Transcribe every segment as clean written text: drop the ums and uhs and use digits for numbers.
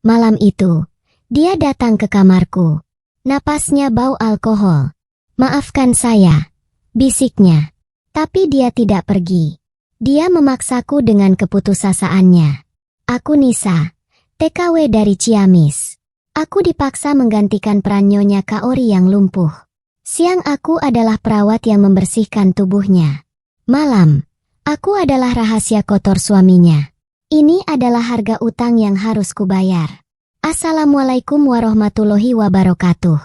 Malam itu, dia datang ke kamarku. Napasnya bau alkohol. "Maafkan saya," bisiknya. Tapi dia tidak pergi. Dia memaksaku dengan keputusasaannya. "Aku Nisa, TKW dari Ciamis." Aku dipaksa menggantikan peran Nyonya Kaori yang lumpuh. Siang aku adalah perawat yang membersihkan tubuhnya. Malam, aku adalah rahasia kotor suaminya. Ini adalah harga utang yang harus kubayar. Assalamualaikum warahmatullahi wabarakatuh.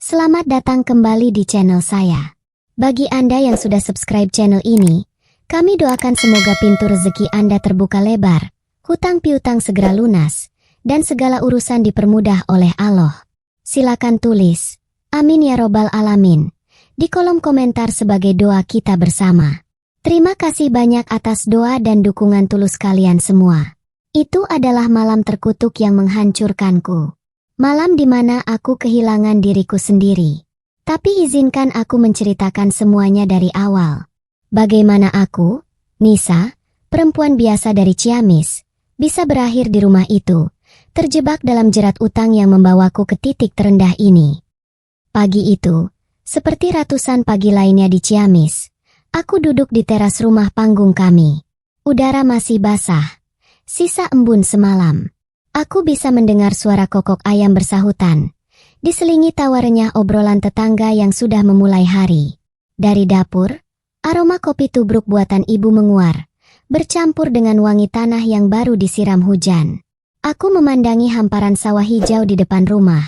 Selamat datang kembali di channel saya. Bagi Anda yang sudah subscribe channel ini, kami doakan semoga pintu rezeki Anda terbuka lebar, hutang piutang segera lunas, dan segala urusan dipermudah oleh Allah. Silakan tulis, amin ya robbal alamin, di kolom komentar sebagai doa kita bersama. Terima kasih banyak atas doa dan dukungan tulus kalian semua. Itu adalah malam terkutuk yang menghancurkanku. Malam di mana aku kehilangan diriku sendiri. Tapi izinkan aku menceritakan semuanya dari awal. Bagaimana aku, Nisa, perempuan biasa dari Ciamis, bisa berakhir di rumah itu, terjebak dalam jerat utang yang membawaku ke titik terendah ini. Pagi itu, seperti ratusan pagi lainnya di Ciamis, aku duduk di teras rumah panggung kami. Udara masih basah, sisa embun semalam. Aku bisa mendengar suara kokok ayam bersahutan, diselingi tawa renyah obrolan tetangga yang sudah memulai hari. Dari dapur, aroma kopi tubruk buatan ibu menguar, bercampur dengan wangi tanah yang baru disiram hujan. Aku memandangi hamparan sawah hijau di depan rumah.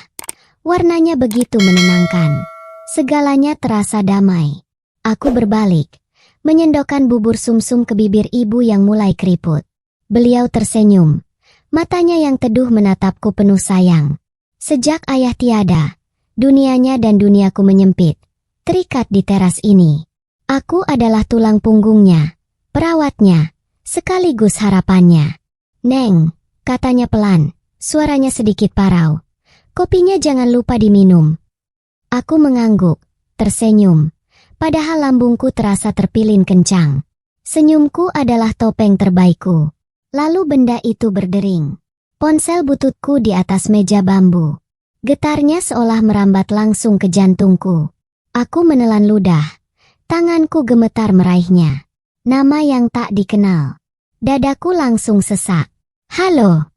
Warnanya begitu menenangkan. Segalanya terasa damai. Aku berbalik, menyendokkan bubur sumsum ke bibir ibu yang mulai keriput. Beliau tersenyum. Matanya yang teduh menatapku penuh sayang. Sejak ayah tiada, dunianya dan duniaku menyempit, terikat di teras ini. Aku adalah tulang punggungnya, perawatnya, sekaligus harapannya. "Neng," katanya pelan, suaranya sedikit parau. "Kopinya jangan lupa diminum." Aku mengangguk, tersenyum. Padahal lambungku terasa terpilin kencang. Senyumku adalah topeng terbaikku. Lalu benda itu berdering. Ponsel bututku di atas meja bambu. Getarnya seolah merambat langsung ke jantungku. Aku menelan ludah. Tanganku gemetar meraihnya. Nama yang tak dikenal. Dadaku langsung sesak. "Halo,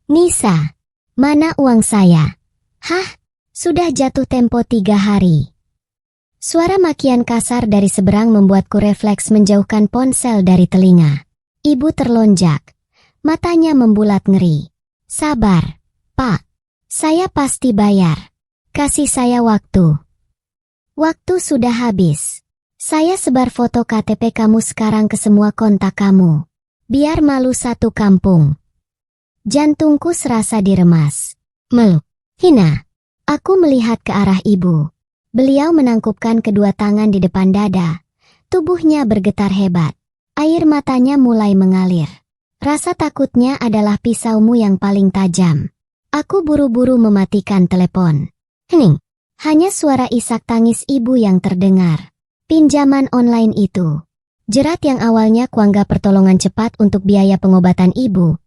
Nisa, mana uang saya?" "Hah? Sudah jatuh tempo 3 hari." Suara makian kasar dari seberang membuatku refleks menjauhkan ponsel dari telinga. Ibu terlonjak. Matanya membulat ngeri. "Sabar, Pak. Saya pasti bayar. Kasih saya waktu." "Waktu sudah habis. Saya sebar foto KTP kamu sekarang ke semua kontak kamu. Biar malu satu kampung." Jantungku serasa diremas. Hina. Aku melihat ke arah ibu. Beliau menangkupkan kedua tangan di depan dada. Tubuhnya bergetar hebat. Air matanya mulai mengalir. Rasa takutnya adalah pisaumu yang paling tajam. Aku buru-buru mematikan telepon. Hening. Hanya suara isak tangis ibu yang terdengar. Pinjaman online itu. Jerat yang awalnya kuanggap pertolongan cepat untuk biaya pengobatan ibu,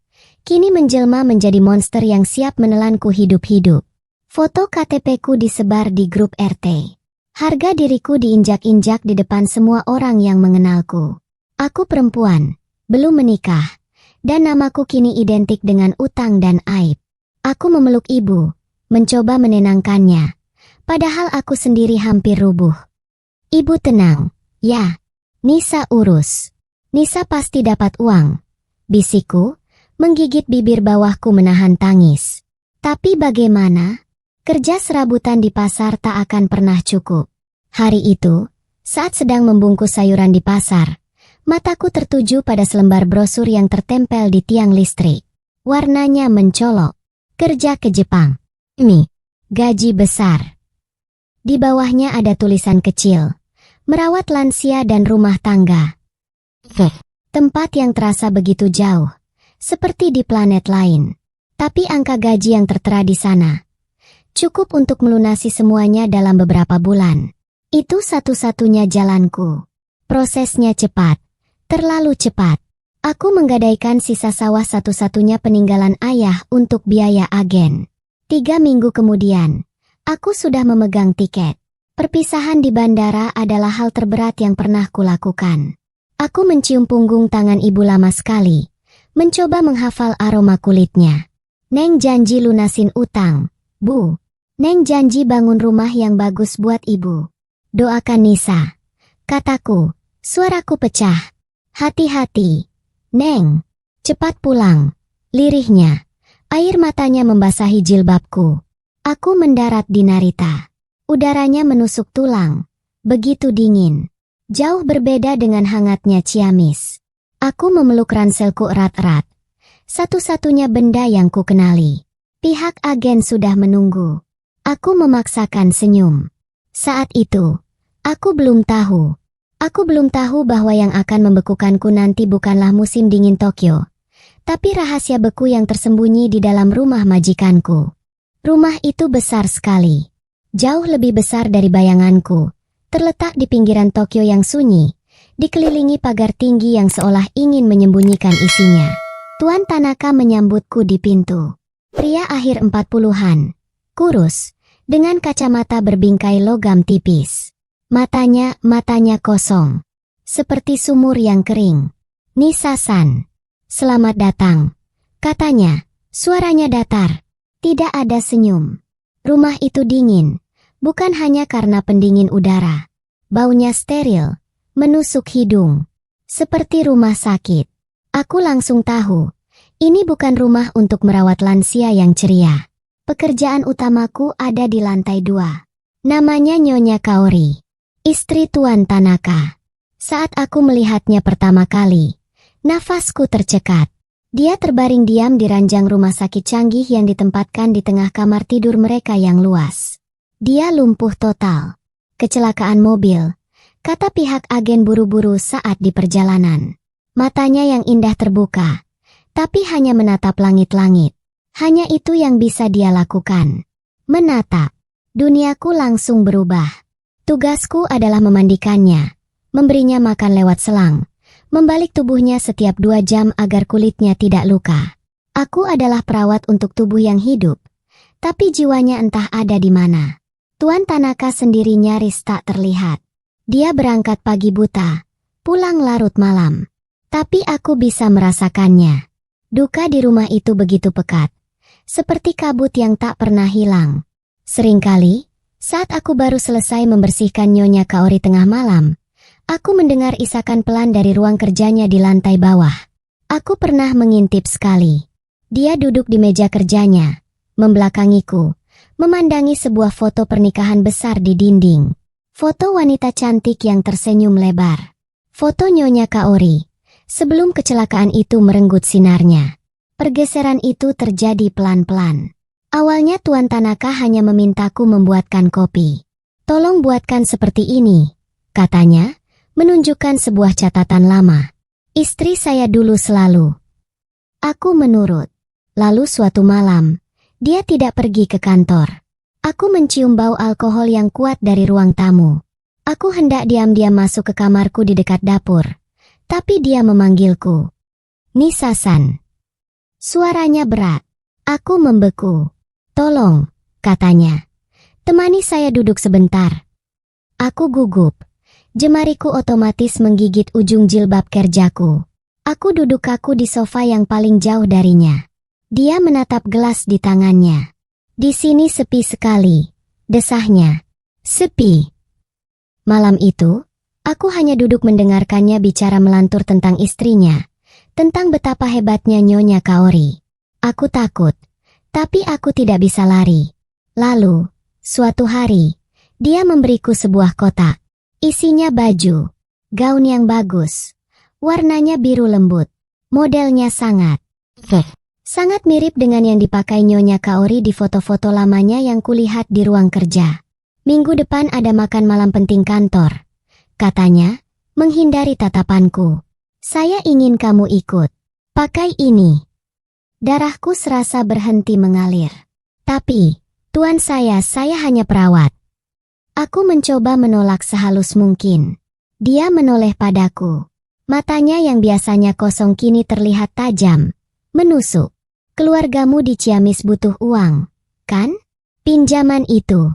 kini menjelma menjadi monster yang siap menelanku hidup-hidup. Foto KTP-ku disebar di grup RT. Harga diriku diinjak-injak di depan semua orang yang mengenalku. Aku perempuan, belum menikah, dan namaku kini identik dengan utang dan aib. Aku memeluk ibu, mencoba menenangkannya, padahal aku sendiri hampir rubuh. "Ibu tenang, ya. Nisa urus. Nisa pasti dapat uang," bisikku, menggigit bibir bawahku menahan tangis. Tapi bagaimana? Kerja serabutan di pasar tak akan pernah cukup. Hari itu, saat sedang membungkus sayuran di pasar, mataku tertuju pada selembar brosur yang tertempel di tiang listrik. Warnanya mencolok. "Kerja ke Jepang. Gaji besar." Di bawahnya ada tulisan kecil. "Merawat lansia dan rumah tangga." Tempat yang terasa begitu jauh, seperti di planet lain. Tapi angka gaji yang tertera di sana cukup untuk melunasi semuanya dalam beberapa bulan. Itu satu-satunya jalanku. Prosesnya cepat, terlalu cepat. Aku menggadaikan sisa sawah satu-satunya peninggalan ayah untuk biaya agen. 3 minggu kemudian, aku sudah memegang tiket. Perpisahan di bandara adalah hal terberat yang pernah kulakukan. Aku mencium punggung tangan ibu lama sekali, mencoba menghafal aroma kulitnya. Neng janji lunasin utang, Bu. Neng janji bangun rumah yang bagus buat ibu. Doakan Nisa, kataku. Suaraku pecah. Hati-hati, Neng. Cepat pulang. Lirihnya. Air matanya membasahi jilbabku. Aku mendarat di Narita. Udaranya menusuk tulang. Begitu dingin. Jauh berbeda dengan hangatnya Ciamis. Aku memeluk ranselku erat-erat. Satu-satunya benda yang ku kenali. Pihak agen sudah menunggu. Aku memaksakan senyum. Saat itu, aku belum tahu. Aku belum tahu bahwa yang akan membekukanku nanti bukanlah musim dingin Tokyo, tapi rahasia beku yang tersembunyi di dalam rumah majikanku. Rumah itu besar sekali. Jauh lebih besar dari bayanganku. Terletak di pinggiran Tokyo yang sunyi, dikelilingi pagar tinggi yang seolah ingin menyembunyikan isinya. Tuan Tanaka menyambutku di pintu. Pria akhir 40-an, kurus, dengan kacamata berbingkai logam tipis. Matanya kosong, seperti sumur yang kering. Nisa-san, selamat datang, katanya. Suaranya datar, tidak ada senyum. Rumah itu dingin, bukan hanya karena pendingin udara. Baunya steril, menusuk hidung, seperti rumah sakit. Aku langsung tahu, ini bukan rumah untuk merawat lansia yang ceria. Pekerjaan utamaku ada di lantai 2. Namanya Nyonya Kaori, istri Tuan Tanaka. Saat aku melihatnya pertama kali, nafasku tercekat. Dia terbaring diam di ranjang rumah sakit canggih yang ditempatkan di tengah kamar tidur mereka yang luas. Dia lumpuh total. Kecelakaan mobil, kata pihak agen buru-buru saat di perjalanan. Matanya yang indah terbuka, tapi hanya menatap langit-langit. Hanya itu yang bisa dia lakukan. Menatap. Duniaku langsung berubah. Tugasku adalah memandikannya, memberinya makan lewat selang, membalik tubuhnya setiap 2 jam agar kulitnya tidak luka. Aku adalah perawat untuk tubuh yang hidup, tapi jiwanya entah ada di mana. Tuan Tanaka sendiri nyaris tak terlihat. Dia berangkat pagi buta, pulang larut malam. Tapi aku bisa merasakannya. Duka di rumah itu begitu pekat, seperti kabut yang tak pernah hilang. Seringkali, saat aku baru selesai membersihkan Nyonya Kaori tengah malam, aku mendengar isakan pelan dari ruang kerjanya di lantai bawah. Aku pernah mengintip sekali. Dia duduk di meja kerjanya, membelakangiku, memandangi sebuah foto pernikahan besar di dinding. Foto wanita cantik yang tersenyum lebar. Foto Nyonya Kaori, sebelum kecelakaan itu merenggut sinarnya. Pergeseran itu terjadi pelan-pelan. Awalnya Tuan Tanaka hanya memintaku membuatkan kopi. Tolong buatkan seperti ini, katanya, menunjukkan sebuah catatan lama. Istri saya dulu selalu. Aku menurut. Lalu suatu malam, dia tidak pergi ke kantor. Aku mencium bau alkohol yang kuat dari ruang tamu. Aku hendak diam-diam masuk ke kamarku di dekat dapur, tapi dia memanggilku. Nisa-san. Suaranya berat. Aku membeku. Tolong, katanya. Temani saya duduk sebentar. Aku gugup. Jemariku otomatis menggigit ujung jilbab kerjaku. Aku duduk kaku di sofa yang paling jauh darinya. Dia menatap gelas di tangannya. Di sini sepi sekali, desahnya. Sepi. Malam itu, aku hanya duduk mendengarkannya bicara melantur tentang istrinya, tentang betapa hebatnya Nyonya Kaori. Aku takut. Tapi aku tidak bisa lari. Lalu, suatu hari, dia memberiku sebuah kotak. Isinya baju, gaun yang bagus. Warnanya biru lembut. Modelnya sangat mirip dengan yang dipakai Nyonya Kaori di foto-foto lamanya yang kulihat di ruang kerja. Minggu depan ada makan malam penting kantor, katanya, menghindari tatapanku. Saya ingin kamu ikut. Pakai ini. Darahku serasa berhenti mengalir. Tapi, tuan saya hanya perawat. Aku mencoba menolak sehalus mungkin. Dia menoleh padaku. Matanya yang biasanya kosong kini terlihat tajam, menusuk. Keluargamu di Ciamis butuh uang, kan? Pinjaman itu.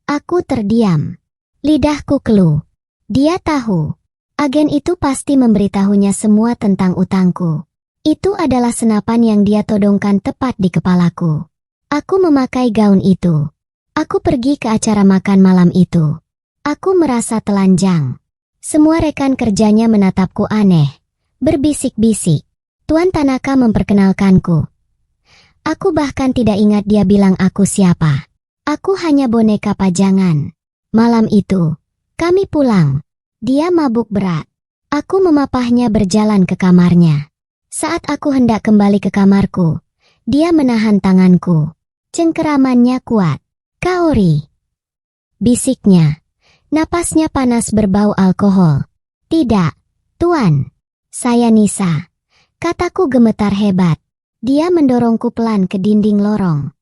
Aku terdiam. Lidahku keluh. Dia tahu. Agen itu pasti memberitahunya semua tentang utangku. Itu adalah senapan yang dia todongkan tepat di kepalaku. Aku memakai gaun itu. Aku pergi ke acara makan malam itu. Aku merasa telanjang. Semua rekan kerjanya menatapku aneh. Berbisik-bisik. Tuan Tanaka memperkenalkanku. Aku bahkan tidak ingat dia bilang aku siapa. Aku hanya boneka pajangan. Malam itu, kami pulang. Dia mabuk berat. Aku memapahnya berjalan ke kamarnya. Saat aku hendak kembali ke kamarku, dia menahan tanganku. Cengkeramannya kuat. Kaori. Bisiknya. Napasnya panas berbau alkohol. Tidak, Tuan. Saya Nisa. Kataku gemetar hebat. Dia mendorongku pelan ke dinding lorong.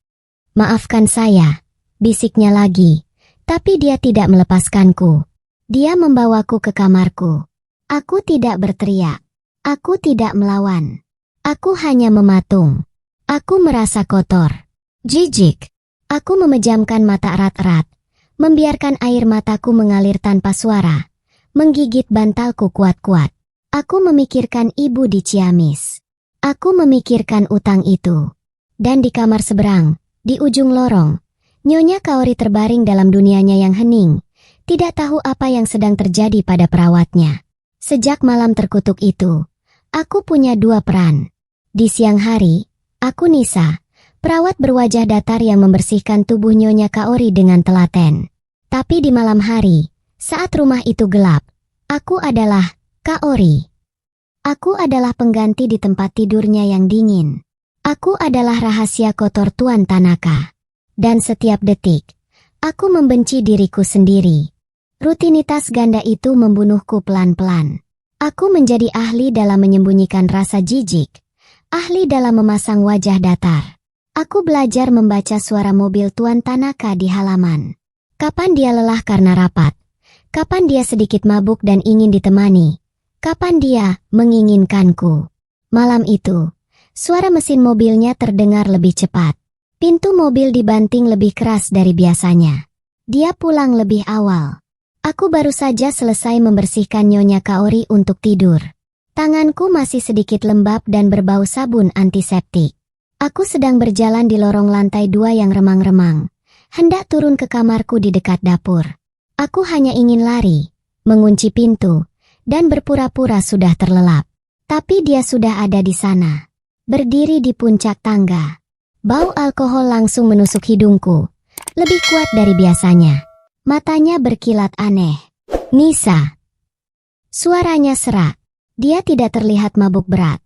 Maafkan saya, bisiknya lagi. Tapi dia tidak melepaskanku. Dia membawaku ke kamarku. Aku tidak berteriak. Aku tidak melawan. Aku hanya mematung. Aku merasa kotor. Jijik. Aku memejamkan mata erat-erat. Membiarkan air mataku mengalir tanpa suara. Menggigit bantalku kuat-kuat. Aku memikirkan ibu di Ciamis. Aku memikirkan utang itu. Dan di kamar seberang, di ujung lorong, Nyonya Kaori terbaring dalam dunianya yang hening. Tidak tahu apa yang sedang terjadi pada perawatnya. Sejak malam terkutuk itu, aku punya dua peran. Di siang hari, aku Nisa, perawat berwajah datar yang membersihkan tubuh Nyonya Kaori dengan telaten. Tapi di malam hari, saat rumah itu gelap, aku adalah Kaori. Aku adalah pengganti di tempat tidurnya yang dingin. Aku adalah rahasia kotor Tuan Tanaka. Dan setiap detik, aku membenci diriku sendiri. Rutinitas ganda itu membunuhku pelan-pelan. Aku menjadi ahli dalam menyembunyikan rasa jijik. Ahli dalam memasang wajah datar. Aku belajar membaca suara mobil Tuan Tanaka di halaman. Kapan dia lelah karena rapat? Kapan dia sedikit mabuk dan ingin ditemani? Kapan dia menginginkanku? Malam itu, suara mesin mobilnya terdengar lebih cepat. Pintu mobil dibanting lebih keras dari biasanya. Dia pulang lebih awal. Aku baru saja selesai membersihkan Nyonya Kaori untuk tidur. Tanganku masih sedikit lembab dan berbau sabun antiseptik. Aku sedang berjalan di lorong lantai 2 yang remang-remang. Hendak turun ke kamarku di dekat dapur. Aku hanya ingin lari, mengunci pintu, dan berpura-pura sudah terlelap. Tapi dia sudah ada di sana. Berdiri di puncak tangga. Bau alkohol langsung menusuk hidungku. Lebih kuat dari biasanya. Matanya berkilat aneh. Nisa. Suaranya serak. Dia tidak terlihat mabuk berat.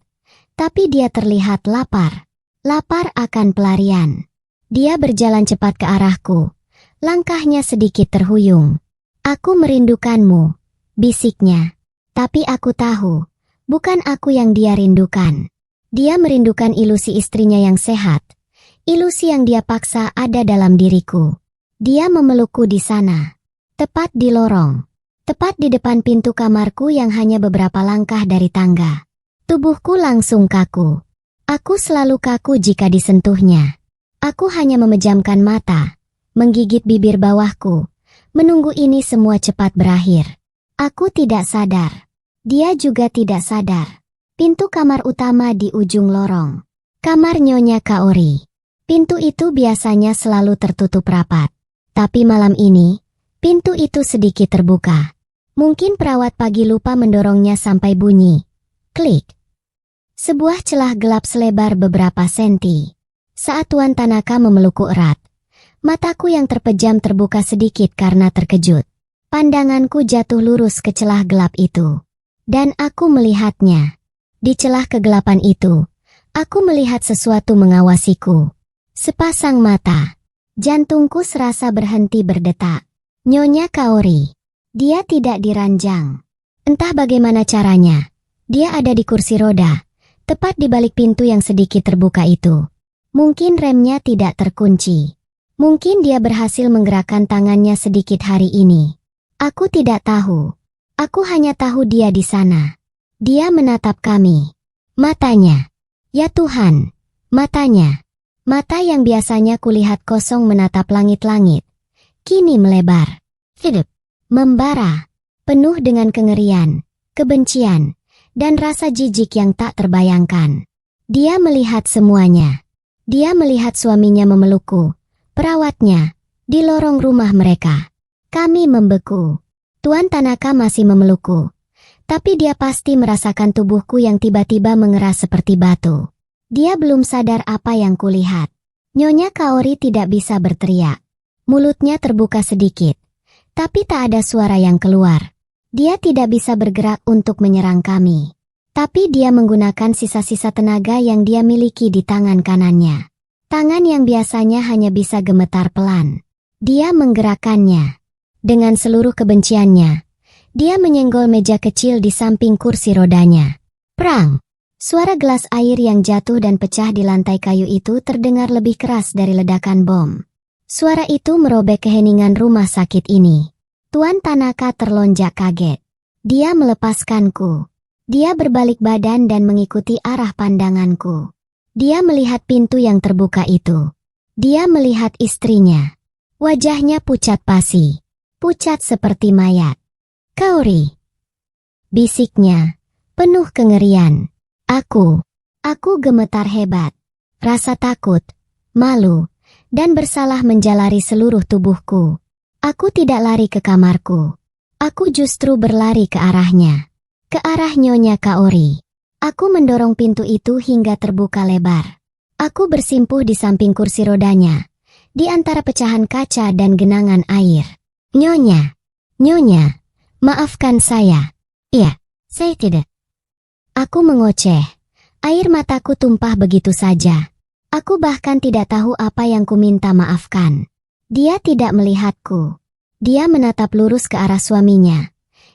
Tapi dia terlihat lapar. Lapar akan pelarian. Dia berjalan cepat ke arahku. Langkahnya sedikit terhuyung. Aku merindukanmu, bisiknya. Tapi aku tahu, bukan aku yang dia rindukan. Dia merindukan ilusi istrinya yang sehat. Ilusi yang dia paksa ada dalam diriku. Dia memelukku di sana. Tepat di lorong. Tepat di depan pintu kamarku yang hanya beberapa langkah dari tangga. Tubuhku langsung kaku. Aku selalu kaku jika disentuhnya. Aku hanya memejamkan mata, menggigit bibir bawahku, menunggu ini semua cepat berakhir. Aku tidak sadar. Dia juga tidak sadar. Pintu kamar utama di ujung lorong. Kamar Nyonya Kaori. Pintu itu biasanya selalu tertutup rapat. Tapi malam ini, pintu itu sedikit terbuka. Mungkin perawat pagi lupa mendorongnya sampai bunyi. Klik. Sebuah celah gelap selebar beberapa senti. Saat Tuan Tanaka memelukku erat, mataku yang terpejam terbuka sedikit karena terkejut. Pandanganku jatuh lurus ke celah gelap itu. Dan aku melihatnya. Di celah kegelapan itu, aku melihat sesuatu mengawasiku. Sepasang mata. Jantungku serasa berhenti berdetak. Nyonya Kaori. Dia tidak diranjang. Entah bagaimana caranya. Dia ada di kursi roda, tepat di balik pintu yang sedikit terbuka itu. Mungkin remnya tidak terkunci. Mungkin dia berhasil menggerakkan tangannya sedikit hari ini. Aku tidak tahu. Aku hanya tahu dia di sana. Dia menatap kami. Matanya. Ya Tuhan, matanya. Mata yang biasanya kulihat kosong menatap langit-langit. Kini melebar. Hidup. Membara. Penuh dengan kengerian, kebencian, dan rasa jijik yang tak terbayangkan. Dia melihat semuanya. Dia melihat suaminya memelukku, perawatnya, di lorong rumah mereka. Kami membeku. Tuan Tanaka masih memelukku. Tapi dia pasti merasakan tubuhku yang tiba-tiba mengeras seperti batu. Dia belum sadar apa yang kulihat. Nyonya Kaori tidak bisa berteriak. Mulutnya terbuka sedikit. Tapi tak ada suara yang keluar. Dia tidak bisa bergerak untuk menyerang kami. Tapi dia menggunakan sisa-sisa tenaga yang dia miliki di tangan kanannya. Tangan yang biasanya hanya bisa gemetar pelan. Dia menggerakkannya. Dengan seluruh kebenciannya, dia menyenggol meja kecil di samping kursi rodanya. Prang! Suara gelas air yang jatuh dan pecah di lantai kayu itu terdengar lebih keras dari ledakan bom. Suara itu merobek keheningan rumah sakit ini. Tuan Tanaka terlonjak kaget. Dia melepaskanku. Dia berbalik badan dan mengikuti arah pandanganku. Dia melihat pintu yang terbuka itu. Dia melihat istrinya. Wajahnya pucat pasi. Pucat seperti mayat. Kaori. Bisiknya. Penuh kengerian. Aku gemetar hebat. Rasa takut, malu, dan bersalah menjalari seluruh tubuhku. Aku tidak lari ke kamarku. Aku justru berlari ke arahnya. Ke arah Nyonya Kaori. Aku mendorong pintu itu hingga terbuka lebar. Aku bersimpuh di samping kursi rodanya, di antara pecahan kaca dan genangan air. Nyonya, maafkan saya. Iya, saya tidak. Aku mengoceh. Air mataku tumpah begitu saja. Aku bahkan tidak tahu apa yang ku minta maafkan. Dia tidak melihatku. Dia menatap lurus ke arah suaminya,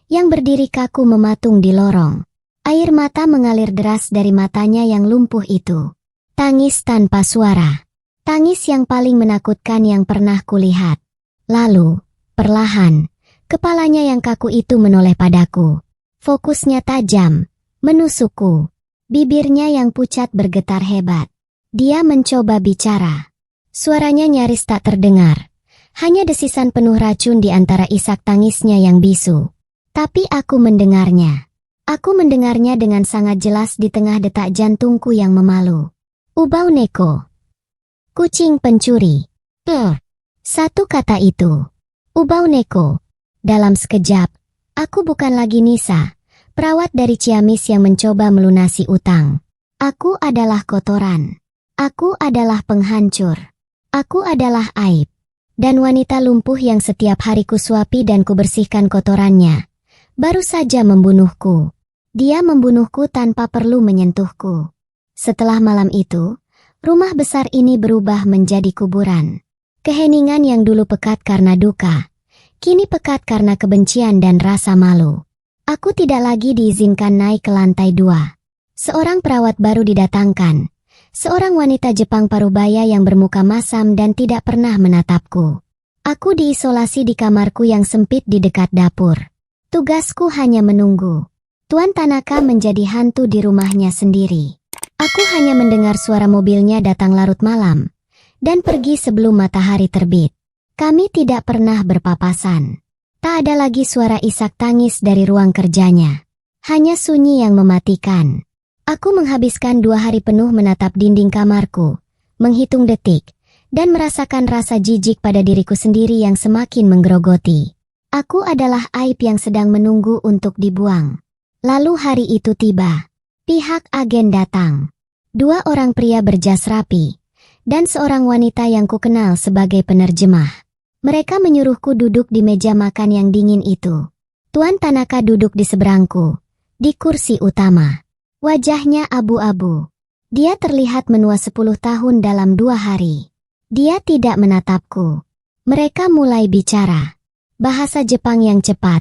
yang berdiri kaku mematung di lorong. Air mata mengalir deras dari matanya yang lumpuh itu. Tangis tanpa suara. Tangis yang paling menakutkan yang pernah kulihat. Lalu, perlahan, kepalanya yang kaku itu menoleh padaku. Fokusnya tajam. Menusukku. Bibirnya yang pucat bergetar hebat. Dia mencoba bicara. Suaranya nyaris tak terdengar. Hanya desisan penuh racun di antara isak tangisnya yang bisu. Tapi aku mendengarnya. Aku mendengarnya dengan sangat jelas di tengah detak jantungku yang memalu. Ubao Neko. Kucing pencuri. Satu kata itu. Ubao Neko. Dalam sekejap, aku bukan lagi Nisa. Perawat dari Ciamis yang mencoba melunasi utang. Aku adalah kotoran. Aku adalah penghancur. Aku adalah aib. Dan wanita lumpuh yang setiap hari kusuapi dan kubersihkan kotorannya. Baru saja membunuhku. Dia membunuhku tanpa perlu menyentuhku. Setelah malam itu, rumah besar ini berubah menjadi kuburan. Keheningan yang dulu pekat karena duka, kini pekat karena kebencian dan rasa malu. Aku tidak lagi diizinkan naik ke lantai 2. Seorang perawat baru didatangkan. Seorang wanita Jepang parubaya yang bermuka masam dan tidak pernah menatapku. Aku diisolasi di kamarku yang sempit di dekat dapur. Tugasku hanya menunggu. Tuan Tanaka menjadi hantu di rumahnya sendiri. Aku hanya mendengar suara mobilnya datang larut malam dan pergi sebelum matahari terbit. Kami tidak pernah berpapasan. Tak ada lagi suara isak tangis dari ruang kerjanya. Hanya sunyi yang mematikan. Aku menghabiskan 2 hari penuh menatap dinding kamarku, menghitung detik, dan merasakan rasa jijik pada diriku sendiri yang semakin menggerogoti. Aku adalah aib yang sedang menunggu untuk dibuang. Lalu hari itu tiba. Pihak agen datang. 2 orang pria berjas rapi, dan seorang wanita yang kukenal sebagai penerjemah. Mereka menyuruhku duduk di meja makan yang dingin itu. Tuan Tanaka duduk di seberangku, di kursi utama. Wajahnya abu-abu. Dia terlihat menua 10 tahun dalam 2 hari. Dia tidak menatapku. Mereka mulai bicara. Bahasa Jepang yang cepat,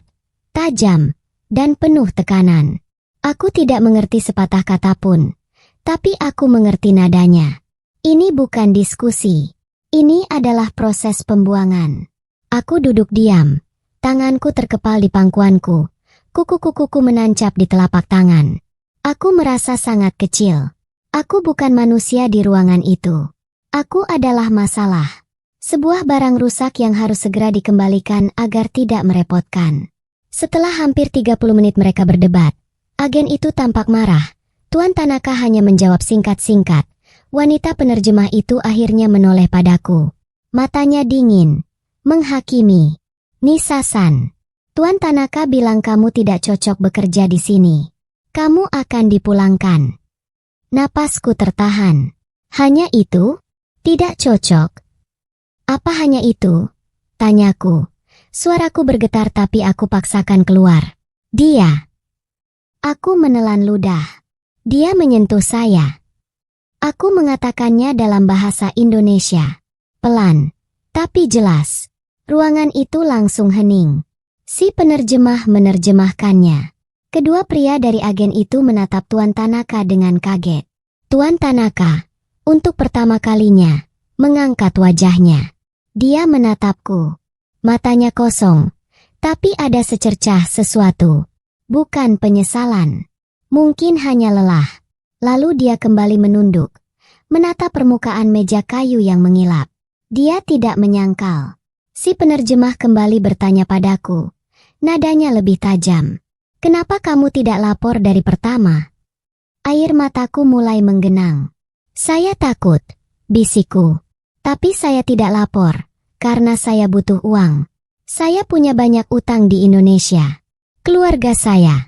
tajam, dan penuh tekanan. Aku tidak mengerti sepatah kata pun, tapi aku mengerti nadanya. Ini bukan diskusi. Ini adalah proses pembuangan. Aku duduk diam. Tanganku terkepal di pangkuanku. Kuku-kukuku menancap di telapak tangan. Aku merasa sangat kecil. Aku bukan manusia di ruangan itu. Aku adalah masalah. Sebuah barang rusak yang harus segera dikembalikan agar tidak merepotkan. Setelah hampir 30 menit mereka berdebat, agen itu tampak marah. Tuan Tanaka hanya menjawab singkat-singkat. Wanita penerjemah itu akhirnya menoleh padaku. Matanya dingin, menghakimi. Nisa-san, Tuan Tanaka bilang kamu tidak cocok bekerja di sini. Kamu akan dipulangkan. Napasku tertahan. Hanya itu? Tidak cocok. Apa hanya itu? Tanyaku. Suaraku bergetar tapi aku paksakan keluar. Dia. Aku menelan ludah. Dia menyentuh saya. Aku mengatakannya dalam bahasa Indonesia. Pelan, tapi jelas. Ruangan itu langsung hening. Si penerjemah menerjemahkannya. Kedua pria dari agen itu menatap Tuan Tanaka dengan kaget. Tuan Tanaka, untuk pertama kalinya, mengangkat wajahnya. Dia menatapku. Matanya kosong, tapi ada secercah sesuatu. Bukan penyesalan. Mungkin hanya lelah. Lalu dia kembali menunduk, menatap permukaan meja kayu yang mengilap. Dia tidak menyangkal. Si penerjemah kembali bertanya padaku. Nadanya lebih tajam. Kenapa kamu tidak lapor dari pertama? Air mataku mulai menggenang. Saya takut, bisikku. Tapi saya tidak lapor, karena saya butuh uang. Saya punya banyak utang di Indonesia. Keluarga saya.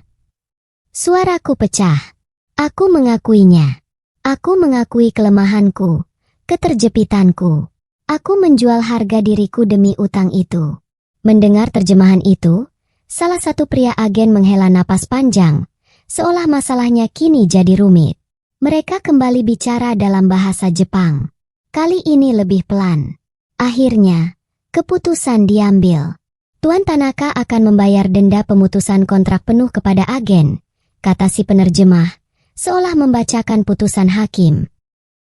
Suaraku pecah. Aku mengakuinya. Aku mengakui kelemahanku, keterjepitanku. Aku menjual harga diriku demi utang itu. Mendengar terjemahan itu, salah satu pria agen menghela napas panjang, seolah masalahnya kini jadi rumit. Mereka kembali bicara dalam bahasa Jepang. Kali ini lebih pelan. Akhirnya, keputusan diambil. Tuan Tanaka akan membayar denda pemutusan kontrak penuh kepada agen, kata si penerjemah, seolah membacakan putusan hakim.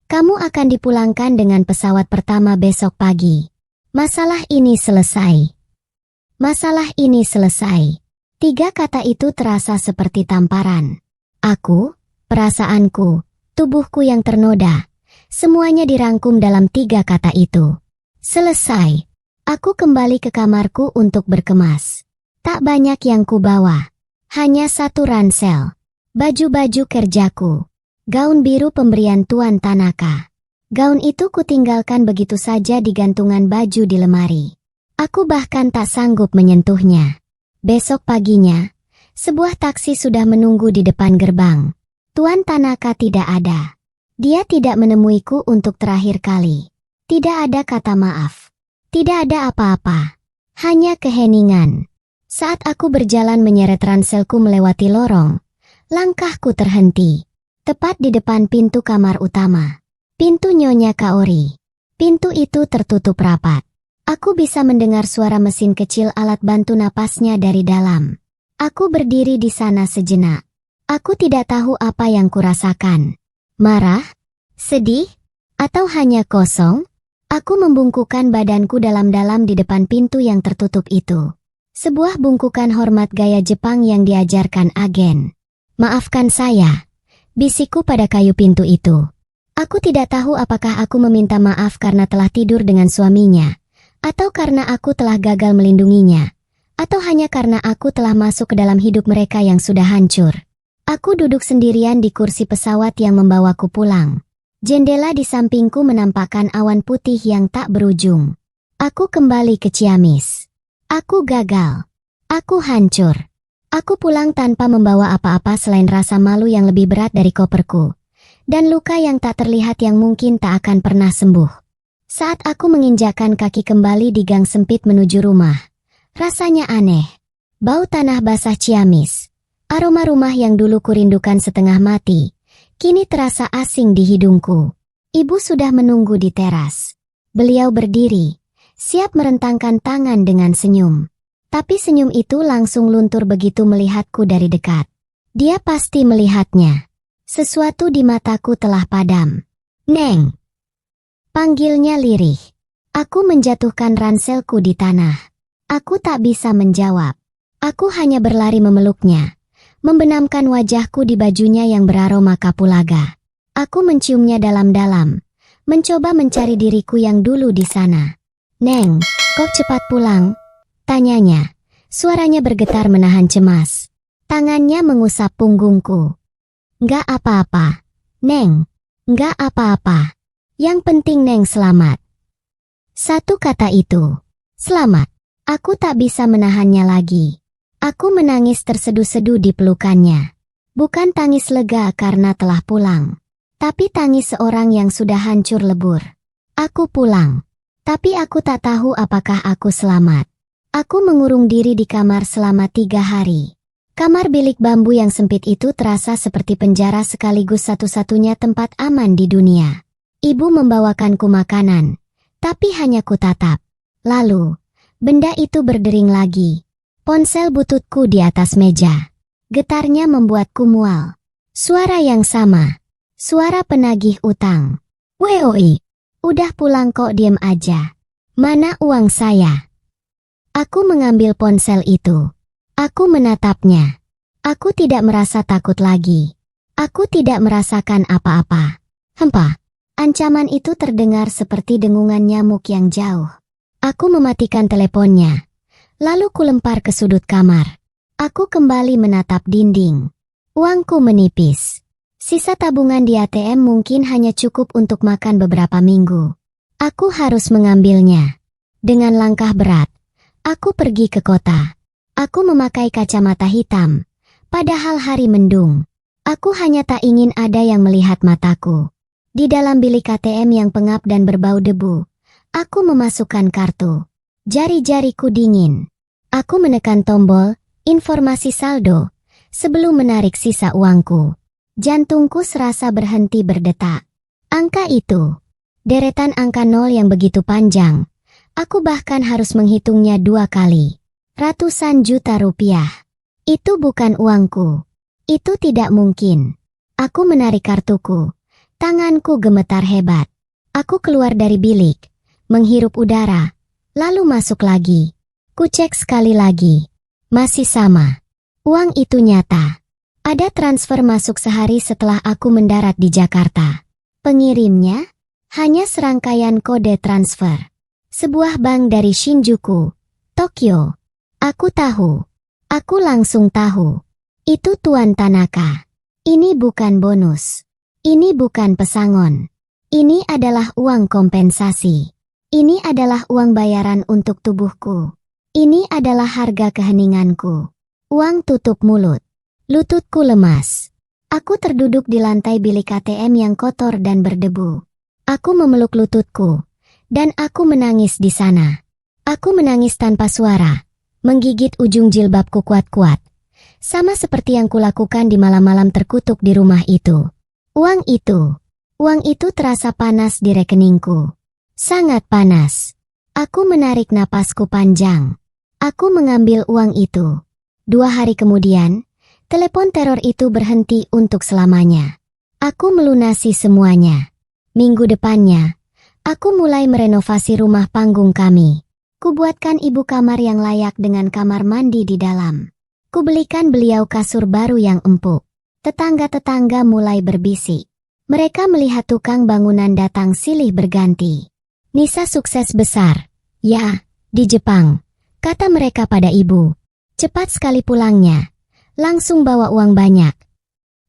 Kamu akan dipulangkan dengan pesawat pertama besok pagi. Masalah ini selesai. Masalah ini selesai. 3 kata itu terasa seperti tamparan. Aku, perasaanku, tubuhku yang ternoda, semuanya dirangkum dalam 3 kata itu. Selesai. Aku kembali ke kamarku untuk berkemas. Tak banyak yang kubawa. Hanya 1 ransel. Baju-baju kerjaku. Gaun biru pemberian Tuan Tanaka. Gaun itu kutinggalkan begitu saja di gantungan baju di lemari. Aku bahkan tak sanggup menyentuhnya. Besok paginya, sebuah taksi sudah menunggu di depan gerbang. Tuan Tanaka tidak ada. Dia tidak menemuiku untuk terakhir kali. Tidak ada kata maaf. Tidak ada apa-apa. Hanya keheningan. Saat aku berjalan menyeret ranselku melewati lorong, langkahku terhenti. Tepat di depan pintu kamar utama. Pintu Nyonya Kaori. Pintu itu tertutup rapat. Aku bisa mendengar suara mesin kecil alat bantu napasnya dari dalam. Aku berdiri di sana sejenak. Aku tidak tahu apa yang kurasakan. Marah? Sedih? Atau hanya kosong? Aku membungkukkan badanku dalam-dalam di depan pintu yang tertutup itu. Sebuah bungkukan hormat gaya Jepang yang diajarkan agen. Maafkan saya, bisikku pada kayu pintu itu. Aku tidak tahu apakah aku meminta maaf karena telah tidur dengan suaminya, atau karena aku telah gagal melindunginya, atau hanya karena aku telah masuk ke dalam hidup mereka yang sudah hancur. Aku duduk sendirian di kursi pesawat yang membawaku pulang. Jendela di sampingku menampakkan awan putih yang tak berujung. Aku kembali ke Ciamis. Aku gagal. Aku hancur. Aku pulang tanpa membawa apa-apa selain rasa malu yang lebih berat dari koperku, dan luka yang tak terlihat yang mungkin tak akan pernah sembuh. Saat aku menginjakkan kaki kembali di gang sempit menuju rumah, rasanya aneh. Bau tanah basah Ciamis, aroma rumah yang dulu kurindukan setengah mati, kini terasa asing di hidungku. Ibu sudah menunggu di teras. Beliau berdiri, siap merentangkan tangan dengan senyum. Tapi senyum itu langsung luntur begitu melihatku dari dekat. Dia pasti melihatnya. Sesuatu di mataku telah padam. Neng! Panggilnya lirih. Aku menjatuhkan ranselku di tanah. Aku tak bisa menjawab. Aku hanya berlari memeluknya, membenamkan wajahku di bajunya yang beraroma kapulaga. Aku menciumnya dalam-dalam, mencoba mencari diriku yang dulu di sana. "Neng, kok cepat pulang?" tanyanya. Suaranya bergetar menahan cemas. Tangannya mengusap punggungku. "Nggak apa-apa, Neng. Nggak apa-apa. Yang penting Neng selamat." Satu kata itu, selamat. Aku tak bisa menahannya lagi. Aku menangis terseduh-seduh di pelukannya. Bukan tangis lega karena telah pulang, tapi tangis seorang yang sudah hancur lebur. Aku pulang, tapi aku tak tahu apakah aku selamat. Aku mengurung diri di kamar selama 3 hari. Kamar bilik bambu yang sempit itu terasa seperti penjara sekaligus satu-satunya tempat aman di dunia. Ibu membawakanku makanan, tapi hanya kutatap. Lalu, benda itu berdering lagi. Ponsel bututku di atas meja. Getarnya membuatku mual. Suara yang sama. Suara penagih utang. "Woi, udah pulang kok diem aja. Mana uang saya?" Aku mengambil ponsel itu. Aku menatapnya. Aku tidak merasa takut lagi. Aku tidak merasakan apa-apa. Hempa. Ancaman itu terdengar seperti dengungan nyamuk yang jauh. Aku mematikan teleponnya. Lalu kulempar ke sudut kamar. Aku kembali menatap dinding. Uangku menipis. Sisa tabungan di ATM mungkin hanya cukup untuk makan beberapa minggu. Aku harus mengambilnya. Dengan langkah berat, aku pergi ke kota. Aku memakai kacamata hitam. Padahal hari mendung. Aku hanya tak ingin ada yang melihat mataku. Di dalam bilik ATM yang pengap dan berbau debu, aku memasukkan kartu. Jari-jariku dingin. Aku menekan tombol, informasi saldo, sebelum menarik sisa uangku. Jantungku serasa berhenti berdetak. Angka itu, deretan angka 0 yang begitu panjang. Aku bahkan harus menghitungnya 2 kali. Ratusan juta rupiah. Itu bukan uangku. Itu tidak mungkin. Aku menarik kartuku. Tanganku gemetar hebat. Aku keluar dari bilik, menghirup udara, lalu masuk lagi. Kucek sekali lagi. Masih sama. Uang itu nyata. Ada transfer masuk sehari setelah aku mendarat di Jakarta. Pengirimnya hanya serangkaian kode transfer. Sebuah bank dari Shinjuku, Tokyo. Aku tahu. Aku langsung tahu. Itu Tuan Tanaka. Ini bukan bonus. Ini bukan pesangon. Ini adalah uang kompensasi. Ini adalah uang bayaran untuk tubuhku. Ini adalah harga keheninganku. Uang tutup mulut. Lututku lemas. Aku terduduk di lantai bilik ATM yang kotor dan berdebu. Aku memeluk lututku. Dan aku menangis di sana. Aku menangis tanpa suara. Menggigit ujung jilbabku kuat-kuat. Sama seperti yang kulakukan di malam-malam terkutuk di rumah itu. Uang itu terasa panas di rekeningku. Sangat panas. Aku menarik napasku panjang. Aku mengambil uang itu. 2 hari kemudian, telepon teror itu berhenti untuk selamanya. Aku melunasi semuanya. Minggu depannya, aku mulai merenovasi rumah panggung kami. Kubuatkan ibu kamar yang layak dengan kamar mandi di dalam. Kubelikan beliau kasur baru yang empuk. Tetangga-tetangga mulai berbisik. Mereka melihat tukang bangunan datang silih berganti. "Nisa sukses besar. Ya, di Jepang," kata mereka pada ibu. "Cepat sekali pulangnya. Langsung bawa uang banyak."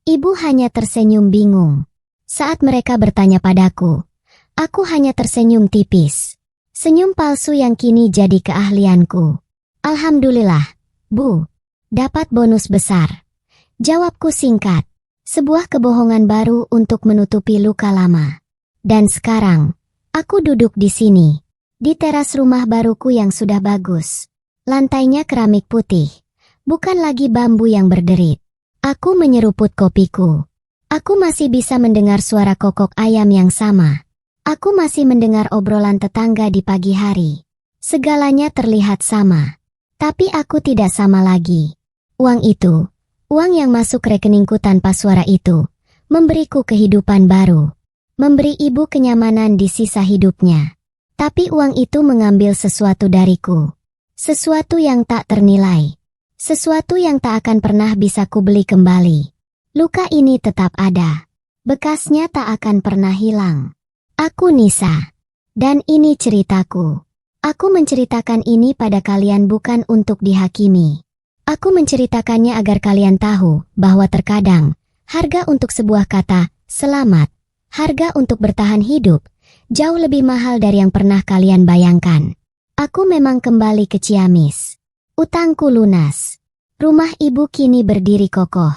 Ibu hanya tersenyum bingung. Saat mereka bertanya padaku, aku hanya tersenyum tipis. Senyum palsu yang kini jadi keahlianku. "Alhamdulillah, Bu. Dapat bonus besar." Jawabku singkat. Sebuah kebohongan baru untuk menutupi luka lama. Dan sekarang, aku duduk di sini. Di teras rumah baruku yang sudah bagus. Lantainya keramik putih. Bukan lagi bambu yang berderit. Aku menyeruput kopiku. Aku masih bisa mendengar suara kokok ayam yang sama. Aku masih mendengar obrolan tetangga di pagi hari. Segalanya terlihat sama. Tapi aku tidak sama lagi. Uang itu, uang yang masuk rekeningku tanpa suara itu, memberiku kehidupan baru. Memberi ibu kenyamanan di sisa hidupnya. Tapi uang itu mengambil sesuatu dariku. Sesuatu yang tak ternilai. Sesuatu yang tak akan pernah bisa kubeli kembali. Luka ini tetap ada. Bekasnya tak akan pernah hilang. Aku Nisa. Dan ini ceritaku. Aku menceritakan ini pada kalian bukan untuk dihakimi. Aku menceritakannya agar kalian tahu bahwa terkadang harga untuk sebuah kata, selamat, harga untuk bertahan hidup, jauh lebih mahal dari yang pernah kalian bayangkan. Aku memang kembali ke Ciamis. Utangku lunas. Rumah ibu kini berdiri kokoh.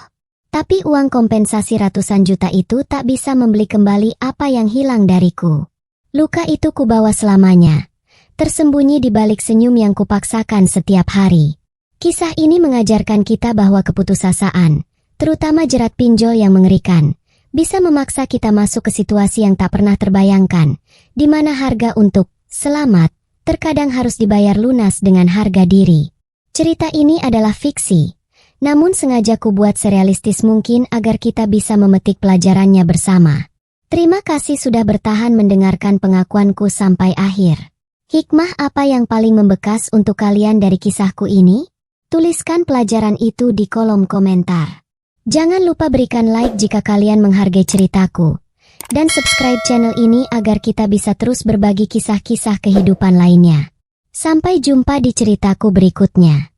Tapi uang kompensasi ratusan juta itu tak bisa membeli kembali apa yang hilang dariku. Luka itu kubawa selamanya, tersembunyi di balik senyum yang kupaksakan setiap hari. Kisah ini mengajarkan kita bahwa keputusasaan, terutama jerat pinjol yang mengerikan, bisa memaksa kita masuk ke situasi yang tak pernah terbayangkan, di mana harga untuk selamat terkadang harus dibayar lunas dengan harga diri. Cerita ini adalah fiksi, namun sengaja kubuat serealistis mungkin agar kita bisa memetik pelajarannya bersama. Terima kasih sudah bertahan mendengarkan pengakuanku sampai akhir. Hikmah apa yang paling membekas untuk kalian dari kisahku ini? Tuliskan pelajaran itu di kolom komentar. Jangan lupa berikan like jika kalian menghargai ceritaku. Dan subscribe channel ini agar kita bisa terus berbagi kisah-kisah kehidupan lainnya. Sampai jumpa di ceritaku berikutnya.